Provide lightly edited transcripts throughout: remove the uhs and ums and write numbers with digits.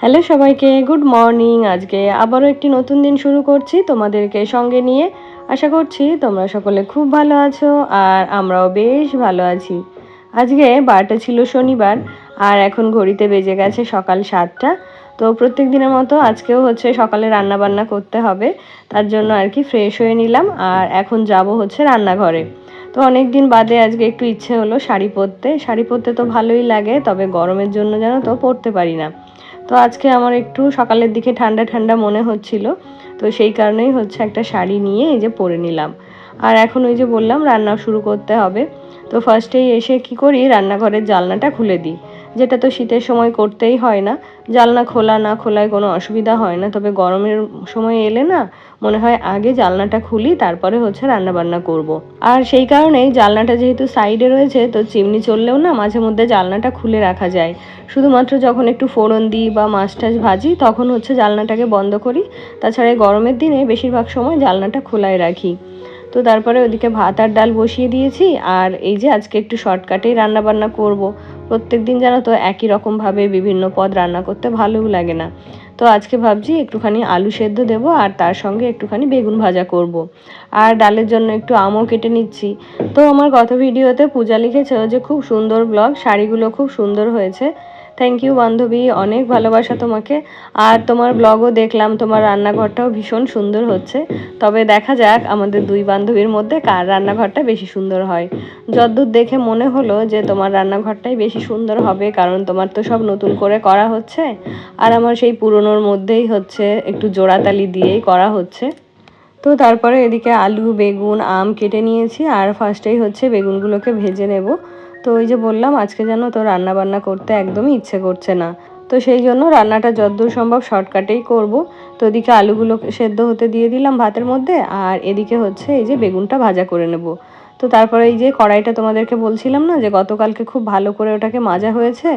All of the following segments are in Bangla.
হ্যালো সবাইকে, গুড মর্নিং। আজকে আবারও একটি নতুন দিন শুরু করছি তোমাদেরকে সঙ্গে নিয়ে। আশা করছি তোমরা সকলে খুব ভালো আছো আর আমরাও বেশ ভালো আছি। আজকে বারটা ছিল শনিবার আর এখন ঘড়িতে বেজে গেছে সকাল 7টা। তো প্রত্যেক দিনের মতো আজকেও হচ্ছে সকালে রান্না বান্না করতে হবে, তার জন্য আর কি ফ্রেশ হয়ে নিলাম আর এখন যাব হচ্ছে রান্নাঘরে। তো অনেক দিন বাদে আজকে একটু ইচ্ছে হলো শাড়ি পরতে। শাড়ি পরতে তো ভালোই লাগে, তবে গরমের জন্য জানো তো পরতে পারি না। তো আজকে আমার একটু সকালের দিকে ঠান্ডা ঠান্ডা মনে হচ্ছিল, তো সেই কারণেই হচ্ছে একটা শাড়ি নিয়ে এই যে পরে নিলাম। আর এখন ওই যে বললাম রান্না শুরু করতে হবে। তো ফার্স্টেই এসে কি করি, রান্নাঘরের জানলাটা খুলে দিই, যেটা তো শীতের সময় করতেই হয় না। জানলা খোলা না খোলায় কোনো অসুবিধা হয় না, তবে গরমের সময় এলে না মনে হয় আগে জানলাটা খুলি, তারপরে হচ্ছে রান্না বান্না করব। আর সেই কারণেই জানলাটা যেহেতু সাইডে রয়েছে, তো চিমনি চললেও না মাঝে মধ্যে জানলাটা খুলে রাখা যায়। শুধুমাত্র যখন একটু ফোড়ন দিই বা মাছ টাছ ভাজি তখন হচ্ছে জানলাটাকে বন্ধ করি। তাছাড়া গরমের দিনে বেশিরভাগ সময় জানলাটা খোলাই রাখি। তো তারপরে ওদিকে ভাত আর ডাল বসিয়ে দিয়েছি। আর এই যে আজকে একটু শর্টকাটেই রান্না বান্না করব। প্রত্যেক দিন জানো তো একই রকমভাবে বিভিন্ন পদ রান্না করতে ভালোও লাগে না। তো আজকে ভাবছি একটুখানি আলু সেদ্ধ দেবো আর তার সঙ্গে একটুখানি বেগুন ভাজা করব। আর ডালের জন্য একটু আমও কেটে নিচ্ছি। তো আমার গত ভিডিওতে পূজা লিখেছে যে খুব সুন্দর ব্লগ, শাড়িগুলো খুব সুন্দর হয়েছে। থ্যাংক ইউ বান্ধবী, অনেক ভালোবাসা তোমাকে। আর তোমার ব্লগও দেখলাম, তোমার রান্নাঘরটাও ভীষণ সুন্দর হচ্ছে। তবে দেখা যাক আমাদের দুই বান্ধবীর মধ্যে কার রান্নাঘরটা বেশি সুন্দর হয়। যতদূর দেখে মনে হলো যে তোমার রান্নাঘরটাই বেশি সুন্দর হবে, কারণ তোমার তো সব নতুন করে করা হচ্ছে আর আমার সেই পুরনোর মধ্যেই হচ্ছে একটু জোড়াতালি দিয়েই করা হচ্ছে। তো তারপরে এদিকে আলু বেগুন আম কেটে নিয়েছি আর ফার্স্টেই হচ্ছে বেগুনগুলোকে ভেজে নেব। তো ওই যে বললাম আজকে যেন তো রান্না বান্না করতে একদমই ইচ্ছে করছে না, তো সেই জন্য রান্নাটা যতদূর সম্ভব শর্টকাটেই করব। তো এদিকে আলুগুলো সেদ্ধ হতে দিয়ে দিলাম ভাতের মধ্যে, আর এদিকে হচ্ছে এই যে বেগুনটা ভাজা করে নেব। তো তারপরে এই যে কড়াইটা তোমাদেরকে বলছিলাম না যে গতকালকে খুব ভালো করে ওটাকে মাজা হয়েছে।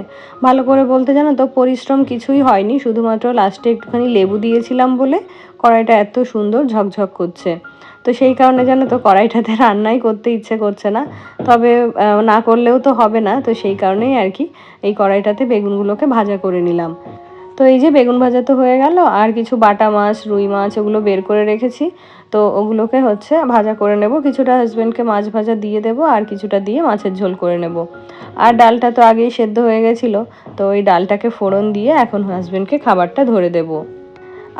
ভালো করে বলতে জানো তো পরিশ্রম কিছুই হয়নি, শুধুমাত্র লাস্টে একটুখানি লেবু দিয়েছিলাম বলে কড়াইটা এত সুন্দর ঝকঝক করছে। তো সেই কারণে জানো তো কড়াইটাতে রান্নাই করতে ইচ্ছে করছে না, তবে না করলেও তো হবে না, তো সেই কারণেই আর কি এই কড়াইটাতে বেগুনগুলোকে ভাজা করে নিলাম। তো এই যে বেগুন ভাজা তো হয়ে গেল, আর কিছু বাটা মাছ রুই মাছ ওগুলো বের করে রেখেছি। তো ওগুলোকে হচ্ছে ভাজা করে নেব, কিছুটা হাজব্যান্ডকে মাছ ভাজা দিয়ে দেবো আর কিছুটা দিয়ে মাছের ঝোল করে নেব। আর ডালটা তো আগেই সেদ্ধ হয়ে গেছিলো, তো ওই ডালটাকে ফোড়ন দিয়ে এখন হাজব্যান্ডকে খাবারটা ধরে দেবো।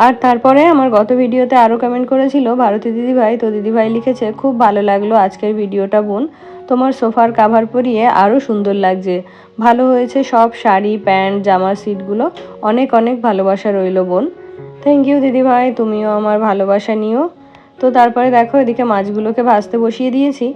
আর তারপরে আমার গত ভিডিওতে আরও কমেন্ট করেছিল ভারতী দিদিভাই, তো দিদিভাই লিখেছে খুব ভালো লাগলো আজকের ভিডিওটা বোন, তোমার সোফার কাভার পরিয়ে আরও সুন্দর লাগছে, ভালো হয়েছে সব শাড়ি প্যান্ট জামার সিটগুলো, অনেক অনেক ভালোবাসা রইল বোন। থ্যাংক ইউ দিদিভাই, তুমিও আমার ভালোবাসা নিও। তো তারপরে দেখো এদিকে মাছগুলোকে ভাজতে বসিয়ে দিয়েছি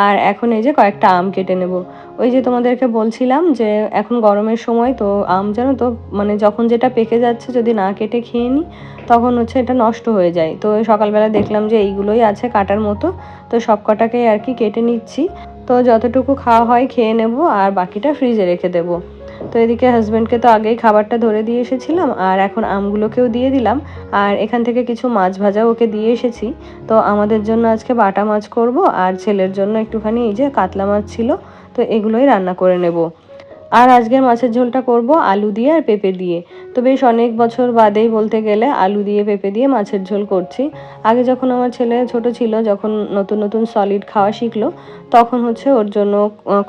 আর এখন এই যে কয়েকটা আম কেটে নেব। ওই যে তোমাদেরকে বলছিলাম যে এখন গরমের সময় তো আম জানো তো মানে যখন যেটা পেকে যাচ্ছে যদি না কেটে খেয়ে নিই তখন হচ্ছে এটা নষ্ট হয়ে যায়। তো সকালবেলা দেখলাম যে এইগুলোই আছে কাটার মতো, তো সব কটাকেই আর কি কেটে নিচ্ছি। তো যতটুকু খাওয়া হয় খেয়ে নেব আর বাকিটা ফ্রিজে রেখে দেবো। তো এদিকে হাজব্যান্ডকে তো আগেই খাবারটা ধরে দিয়ে এসেছিলাম আর এখন আমগুলোকেও দিয়ে দিলাম। আর এখান থেকে কিছু মাছ ভাজা ওকে দিয়ে এসেছি। তো আমাদের জন্য আজকে বাটা মাছ করব আর ছেলের জন্য একটুখানি এই যে কাতলা মাছ ছিল, তো এগুলোই রান্না করে নেব। আর আজকের মাছের ঝোলটা করব আলু দিয়ে আর পেঁপে দিয়ে। তো বেশ অনেক বছর বাদেই বলতে গেলে আলু দিয়ে পেঁপে দিয়ে মাছের ঝোল করছি। আগে যখন আমার ছেলে ছোট ছিল, যখন নতুন নতুন সলিড খাওয়া শিখলো, তখন হচ্ছে ওর জন্য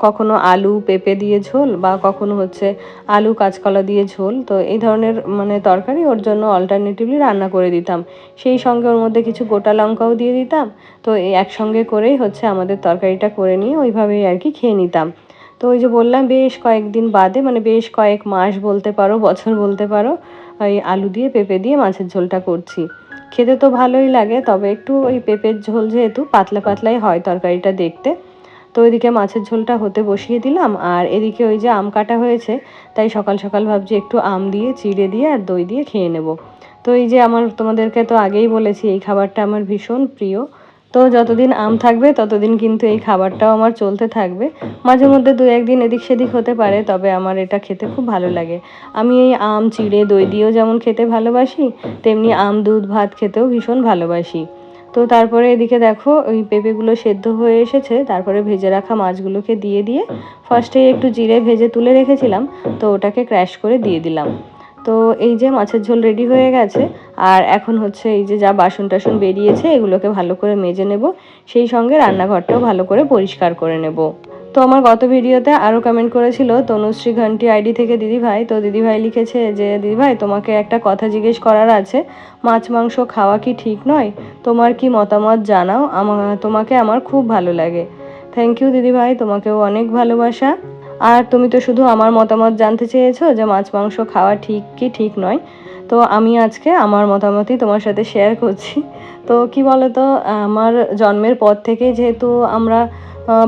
কখনো আলু পেঁপে দিয়ে ঝোল বা কখনো হচ্ছে আলু কাঁচকলা দিয়ে ঝোল, তো এই ধরনের মানে তরকারি ওর জন্য অল্টারনেটিভলি রান্না করে দিতাম। সেই সঙ্গে ওর মধ্যে কিছু গোটা লঙ্কাও দিয়ে দিতাম। তো এই একসঙ্গে করেই হচ্ছে আমাদের তরকারিটা করে নিয়ে ওইভাবেই আর কি খেয়ে নিতাম। তো ওই যে বললাম বেশ কয়েকদিন বাদে মানে বেশ কয়েক মাস বলতে পারো বছর বলতে পারো ওই আলু দিয়ে পেঁপে দিয়ে মাছের ঝোলটা করছি। খেতে তো ভালোই লাগে, তবে একটু ওই পেঁপের ঝোল যেহেতু পাতলা পাতলাই হয় তরকারিটা দেখতে। তো ওইদিকে মাছের ঝোলটা হতে বসিয়ে দিলাম আর এদিকে ওই যে আম কাটা হয়েছে, তাই সকাল সকাল ভাবছি একটু আম দিয়ে চিড়ে দিয়ে আর দই দিয়ে খেয়ে নেব। তো এই যে আমার তোমাদেরকে তো আগেই বলেছি এই খাবারটা আমার ভীষণ প্রিয়। তো যতদিন আম থাকবে ততদিন কিন্তু এই খাবারটাও আমার চলতে থাকবে। মাঝে মধ্যে দু একদিন এদিক সেদিক হতে পারে, তবে আমার এটা খেতে খুব ভালো লাগে। আমি এই আম চিড়ে দই দিয়েও যেমন খেতে ভালোবাসি, তেমনি আম দুধ ভাত খেতেও ভীষণ ভালোবাসি। তো তারপরে এদিকে দেখো ওই পেঁপেগুলো সেদ্ধ হয়ে এসেছে, তারপরে ভেজে রাখা মাছগুলোকে দিয়ে দিয়ে ফার্স্টে একটু জিরে ভেজে তুলে রেখেছিলাম, তো ওটাকে ক্র্যাশ করে দিয়ে দিলাম। তো এই যে মাছের ঝোল রেডি হয়ে গেছে। আর এখন হচ্ছে এই যে যা বাসন টাসন বেরিয়েছে এগুলোকে ভালো করে মেজে নেব, সেই সঙ্গে রান্নাঘরটাও ভালো করে পরিষ্কার করে নেব। তো আমার গত ভিডিওতে আরও কমেন্ট করেছিল তনুশ্রী ঘন্টি আইডি থেকে দিদিভাই। তো দিদিভাই লিখেছে যে দিদিভাই তোমাকে একটা কথা জিজ্ঞেস করার আছে, মাছ মাংস খাওয়া কি ঠিক নয়? তোমার কি মতামত জানাও, তোমাকে আমার খুব ভালো লাগে। থ্যাংক ইউ দিদিভাই, তোমাকেও অনেক ভালোবাসা। আর তুমি তো শুধু আমার মতামত জানতে চেয়েছো যে মাছ মাংস খাওয়া ঠিক কি ঠিক নয়, তো আমি আজকে আমার মতামতই তোমার সাথে শেয়ার করছি। তো কি বলতো, আমার জন্মের পর থেকে যেহেতু আমরা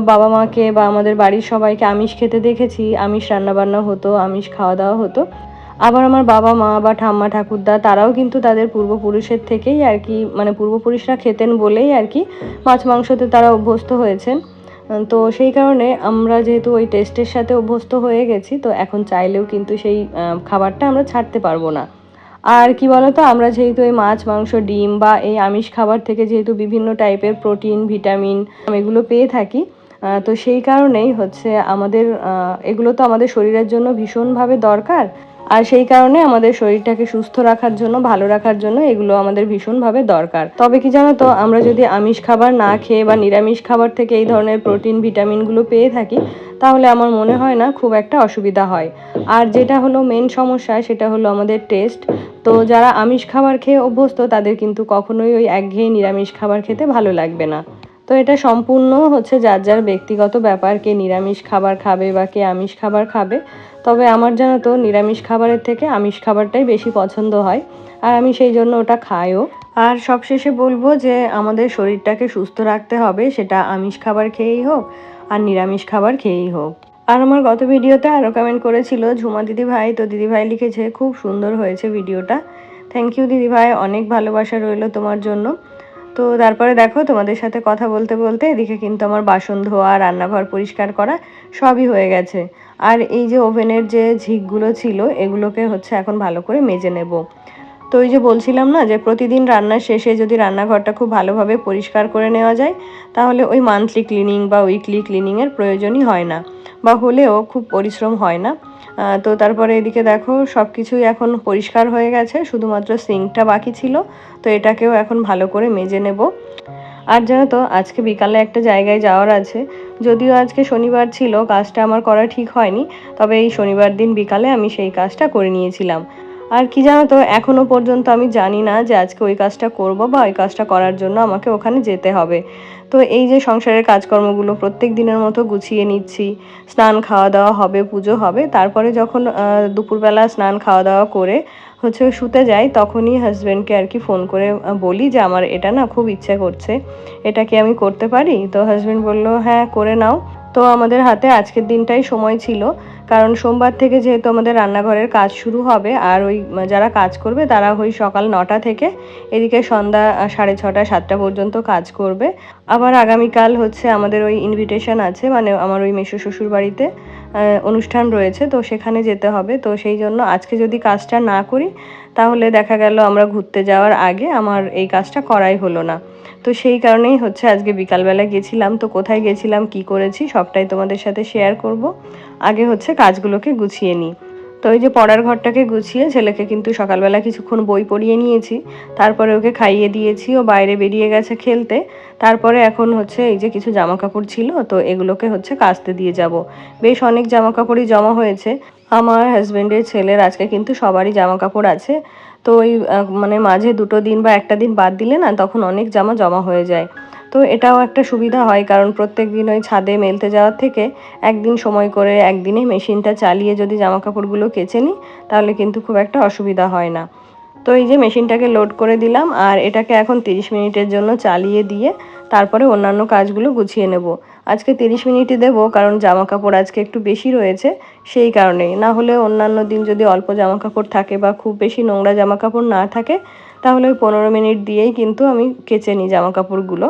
বাবা মাকে বা আমাদের বাড়ির সবাইকে আমিষ খেতে দেখেছি, আমিষ রান্নাবান্না হতো, আমিষ খাওয়া দাওয়া হতো। আবার আমার বাবা মা বা ঠাম্মা ঠাকুরদা তারাও কিন্তু তাদের পূর্বপুরুষের থেকেই আর কি, মানে পূর্বপুরুষরা খেতেন বলেই আর কি মাছ মাংসতে তারা অভ্যস্ত হয়েছেন। তো সেই কারণে আমরা যেহেতু ওই টেস্টের সাথে অভ্যস্ত হয়ে গেছি, তো এখন চাইলেও কিন্তু সেই খাবারটা আমরা ছাড়তে পারবো না। আর কি বলতো, আমরা যেহেতু এই মাছ মাংস ডিম বা এই আমিষ খাবার থেকে যেহেতু বিভিন্ন টাইপের প্রোটিন ভিটামিন এগুলো পেয়ে থাকি, তো সেই কারণেই হচ্ছে আমাদের এগুলো তো আমাদের শরীরের জন্য ভীষণভাবে দরকার। আর সেই কারণে আমাদের শরীরটাকে সুস্থ রাখার জন্য, ভালো রাখার জন্য এগুলো আমাদের ভীষণভাবে দরকার। তবে কি জানো তো, আমরা যদি আমিষ খাবার না খেয়ে বা নিরামিষ খাবার থেকে এই ধরনের প্রোটিন ভিটামিনগুলো পেয়ে থাকি, তাহলে আমার মনে হয় না খুব একটা অসুবিধা হয়। আর যেটা হলো মেন সমস্যা, সেটা হলো আমাদের টেস্ট। তো যারা আমিষ খাবার খেয়ে অভ্যস্ত তাদের কিন্তু কখনোই ওই একঘেয়ে নিরামিষ খাবার খেতে ভালো লাগবে না। তো এটা সম্পূর্ণ হচ্ছে যার যার ব্যক্তিগত ব্যাপার, কে নিরামিষ খাবার খাবে বা কে আমিষ খাবার খাবে। তবে আমার জানো তো নিরামিষ খাবারের থেকে আমিষ খাবারটাই বেশি পছন্দ হয়, আর আমি সেই জন্য ওটা খাইও। আর সবশেষে বলবো যে আমাদের শরীরটাকে সুস্থ রাখতে হবে, সেটা আমিষ খাবার খেয়েই হোক আর নিরামিষ খাবার খেয়েই হোক। আর আমার গত ভিডিওতে আরও কমেন্ট করেছিল ঝুমা দিদিভাই। তো দিদিভাই লিখেছে খুব সুন্দর হয়েছে ভিডিওটা। থ্যাংক ইউ দিদিভাই, অনেক ভালোবাসা রইল তোমার জন্য। তো তারপরে দেখো, তোমাদের সাথে কথা বলতে বলতে এদিকে কিন্তু আমার বাসন ধোয়া, রান্নাঘর পরিষ্কার করা সবই হয়ে গেছে। আর এই যে ওভেনের যে ঝিকগুলো ছিল এগুলোকে হচ্ছে এখন ভালো করে মেজে নেব। তো ওই যে বলছিলাম না, যে প্রতিদিন রান্নার শেষে যদি রান্নাঘরটা খুব ভালোভাবে পরিষ্কার করে নেওয়া যায়, তাহলে ওই মান্থলি ক্লিনিং বা উইকলি ক্লিনিংয়ের প্রয়োজনই হয় না, বা হলেও খুব পরিশ্রম হয় না। তো তারপরে এদিকে দেখো সব কিছুই এখন পরিষ্কার হয়ে গেছে, শুধুমাত্র সিঙ্কটা বাকি ছিল। তো এটাকেও এখন ভালো করে মেজে নেব। আর জানো তো আজকে বিকালে একটা জায়গায় যাওয়ার আছে। যদিও আজকে শনিবার ছিল, কাজটা আমার করা ঠিক হয়নি, তবে এই শনিবার দিন বিকালে আমি সেই কাজটা করে নিয়েছিলাম। আর কি জানো তো, এখনো পর্যন্ত আমি জানি না যে আজকে ওই কাজটা করব বা ওই কাজটা করার জন্য আমাকে ওখানে যেতে হবে। তো এই যে সংসারের কাজকর্মগুলো প্রত্যেক দিনের মতো গুছিয়ে নিচ্ছি। স্নান খাওয়া দাওয়া হবে, পুজো হবে, তারপরে যখন দুপুরবেলা স্নান খাওয়া দাওয়া করে হচ্ছে শুতে যাই, তখনই হাজব্যান্ডকে আর কি ফোন করে বলি যে আমার এটা না খুব ইচ্ছে করছে, এটা কি আমি করতে পারি? তো হাজব্যান্ড বলল হ্যাঁ করে নাও। তো আমাদের হাতে আজকের দিনটাই সময় ছিল, কারণ সোমবার থেকে যেহেতু আমাদের রান্নাঘরের কাজ শুরু হবে, আর ওই যারা কাজ করবে তারা ওই সকাল 9টা থেকে এদিকে সন্ধ্যা 6:30 7টা পর্যন্ত কাজ করবে। আবার আগামীকাল হচ্ছে আমাদের ওই ইনভিটেশন আছে, মানে আমার ওই মেসো শ্বশুর বাড়িতে অনুষ্ঠান রয়েছে, তো সেখানে যেতে হবে। তো সেই জন্য আজকে যদি কাজটা না করি, তাহলে দেখা গেল আমরা ঘুরতে যাওয়ার আগে আমার এই কাজটা করাই হলো না। তো সেই কারণেই হচ্ছে আজকে বিকালবেলা গেছিলাম। তো কোথায় গেছিলাম, কি করেছি সবটাই তোমাদের সাথে শেয়ার করব। আগে হচ্ছে কাজগুলোকে গুছিয়ে নিই। তো ওই যে পড়ার ঘরটাকে গুছিয়ে ছেলেকে কিন্তু সকালবেলা কিছুক্ষণ বই পড়িয়ে নিয়েছি, তারপরে ওকে খাইয়ে দিয়েছি, ও বাইরে বেরিয়ে গেছে খেলতে। তারপরে এখন হচ্ছে এই যে কিছু জামা কাপড় ছিল, তো এগুলোকে হচ্ছে কাচতে দিয়ে যাব। বেশ অনেক জামা কাপড়ই জমা হয়েছে। আমার হাজব্যান্ডের ছেলের আজকে কিন্তু সবারই জামা কাপড় আছে। তো ওই মানে মাঝে 2টো দিন বা একটা দিন বাদ দিলে না, তখন অনেক জামা জমা হয়ে যায়। তো এটাও একটা সুবিধা হয়, কারণ প্রত্যেক দিন ওই ছাদে মেলতে যাওয়ার থেকে একদিন সময় করে একদিনে মেশিনটা চালিয়ে যদি জামা কাপড়গুলো কেচে নিই, তাহলে কিন্তু খুব একটা অসুবিধা হয় না। তো এই যে মেশিনটাকে লোড করে দিলাম, আর এটাকে এখন 30 মিনিটের জন্য চালিয়ে দিয়ে তারপরে অন্যান্য কাজগুলো গুছিয়ে নেব। আজকে 30 মিনিটই দেবো, কারণ জামা কাপড় আজকে একটু বেশি রয়েছে, সেই কারণেই। না হলে অন্যান্য দিন যদি অল্প জামা কাপড় থাকে বা খুব বেশি নোংরা জামা কাপড় না থাকে, তাহলে ওই 15 মিনিট দিয়েই কিন্তু আমি কেচে নিই জামা কাপড়গুলো।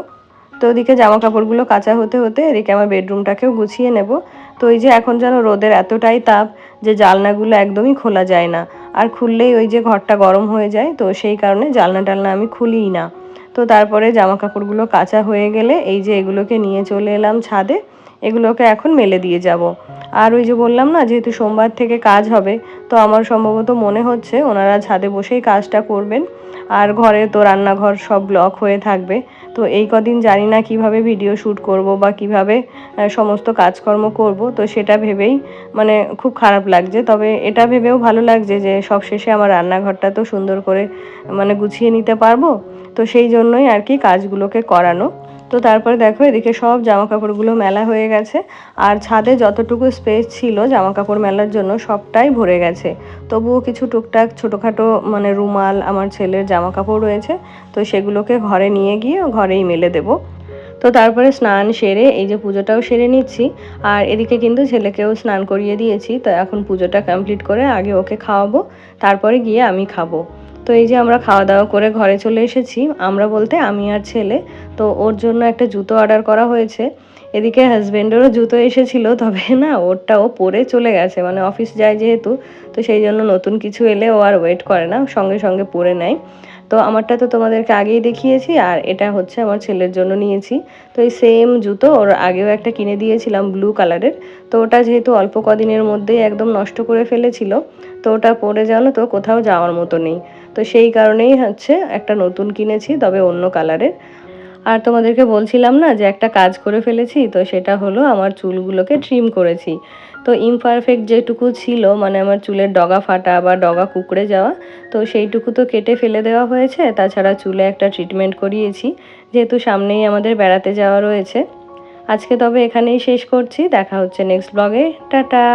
তো ওদিকে জামা কাপড়গুলো কাচা হতে হতে এদিকে আমার বেডরুমটাকেও গুছিয়ে নেব। তো এই যে এখন যেন রোদের এতটাই তাপ যে জানলাগুলো একদমই খোলা যায় না, আর খুললেই ওই যে ঘরটা গরম হয়ে যায়, তো সেই কারণে জানলা টালনা আমি খুলিই না। তো তারপরে জামা কাপড়গুলো কাচা হয়ে গেলে এই যে এগুলোকে নিয়ে চলে এলাম ছাদে। এগুলোকে এখন মেলে দিয়ে যাব। আর ওই যে বললাম না, যেহেতু সোমবার থেকে কাজ হবে, তো আমার সম্ভবত মনে হচ্ছে ওনারা ছাদে বসেই কাজটা করবেন। আর ঘরে তো রান্নাঘর সব ব্লক হয়ে থাকবে। তো এই কদিন জানি না কিভাবে ভিডিও শ্যুট করব বা কিভাবে সমস্ত কাজকর্ম করব, তো সেটা ভেবেই মানে খুব খারাপ লাগছে। তবে এটা ভেবেও ভালো লাগছে যে সবশেষে আমার রান্নাঘরটা তো সুন্দর করে মানে গুছিয়ে নিতে পারবো। তো সেই জন্যই আর কি কাজগুলোকে করানো। তো তারপরে দেখো এদিকে সব জামা কাপড়গুলো মেলা হয়ে গেছে। আর ছাদে যতটুকু স্পেস ছিল জামা কাপড় মেলার জন্য সবটাই ভরে গেছে। তবুও কিছু টুকটাক ছোটোখাটো মানে রুমাল, আমার ছেলের জামা কাপড় রয়েছে, তো সেগুলোকে ঘরে নিয়ে গিয়ে ঘরেই মেলে দেবো। তো তারপরে স্নান সেরে এই যে পুজোটাও সেরে নিচ্ছি। আর এদিকে কিন্তু ছেলেকেও স্নান করিয়ে দিয়েছি। তো এখন পুজোটা কমপ্লিট করে আগে ওকে খাওয়াবো, তারপরে গিয়ে আমি খাবো। তো এই যে আমরা খাওয়া দাওয়া করে ঘরে চলে এসেছি, আমরা বলতে আমি আর ছেলে। তো ওর জন্য একটা জুতো অর্ডার করা হয়েছে। এদিকে হাজব্যান্ডেরও জুতো এসেছিল, তবে না ওরটা ও পরে চলে গেছে, মানে অফিস যায় যেহেতু, তো সেই জন্য নতুন কিছু এলে ও আর ওয়েট করে না, সঙ্গে সঙ্গে পরে নেয়। তো আমারটা তো তোমাদেরকে আগেই দেখিয়েছি, আর এটা হচ্ছে আমার ছেলের জন্য নিয়েছি। তো এই সেম জুতো ওর আগেও একটা কিনে দিয়েছিলাম ব্লু কালারের। তো ওটা যেহেতু অল্প কদিনের মধ্যেই একদম নষ্ট করে ফেলেছিল, তো ওটা পরে জানো তো কোথাও যাওয়ার মতো নেই। তো সেই কারণেই হচ্ছে একটা নতুন কিনেছি, তবে অন্য কালারের। আর তোমাদেরকে বলছিলাম না যে একটা কাজ করে ফেলেছি, তো সেটা হলো আমার চুলগুলোকে ট্রিম করেছি। তো ইমপারফেক্ট যেটুকু ছিল, মানে আমার চুলের ডগা ফাটা বা ডগা কুঁকড়ে যাওয়া, তো সেইটুকু তো কেটে ফেলে দেওয়া হয়েছে। তাছাড়া চুলে একটা ট্রিটমেন্ট করিয়েছি, যেহেতু সামনেই আমাদের বেড়াতে যাওয়া রয়েছে। আজকে তবে এখানেই শেষ করছি, দেখা হচ্ছে নেক্সট ব্লগে। টাটা।